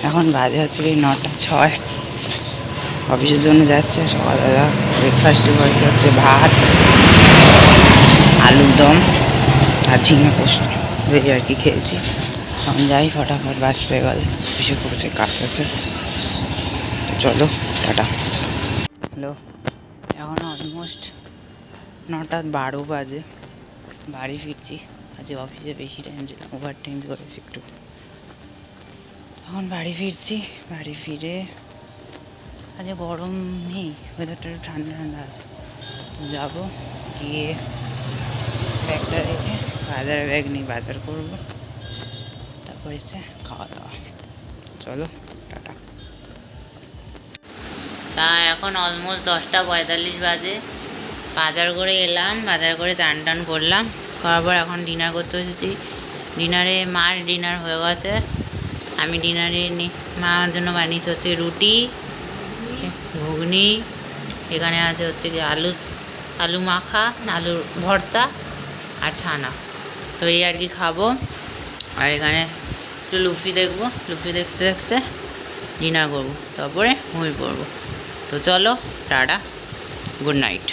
এখন বাজে হচ্ছে কি 9:06। অফিসের জন্য যাচ্ছে। সকালবেলা ব্রেকফাস্টে করেছে হচ্ছে ভাত, আলুর দম আর ঝিঙে পোস্ত, এই আর কি খেয়েছি। এখন যাই ফটাফট, বাস পেয়ে গেল, অফিসে পৌঁছে কাজ আছে। তো চলো, টাটা। হ্যালো, এখন অলমোস্ট 9:12 বাজে। বাড়ি ফিরছি। আজকে অফিসে বেশি টাইম ছিলাম, ওভার টাইম করেছি একটু। এখন বাড়ি ফিরছি। বাড়ি ফিরে আজকে গরম নেই, ওয়েদারটা একটু ঠান্ডা ঠান্ডা আছে। তো যাবো, গিয়ে ব্যাগটা রেখে, বাজারে ব্যাগ নিই, বাজার করবো, তারপর এসে খাওয়া দাওয়া। চলো, টাটা। তা এখন অলমোস্ট 10:45 বাজে। বাজার করে এলাম, বাজার করে চান টান করলাম, করার পর এখন ডিনার করতে এসেছি। ডিনারে মার ডিনার হয়ে গেছে। আমি ডিনারে মা আমার জন্য বানিয়েছে হচ্ছে রুটি, ঘুগনি, এখানে আছে হচ্ছে কি আলু মাখা, আলুর ভর্তা আর ছানা। তো এই আর কি খাবো। আর এখানে একটু লুফি দেখবো, লুফি দেখতে দেখতে ডিনার করবো, তারপরে ঘুমিয়ে পড়বো। তো চলো, টাটা, গুড নাইট।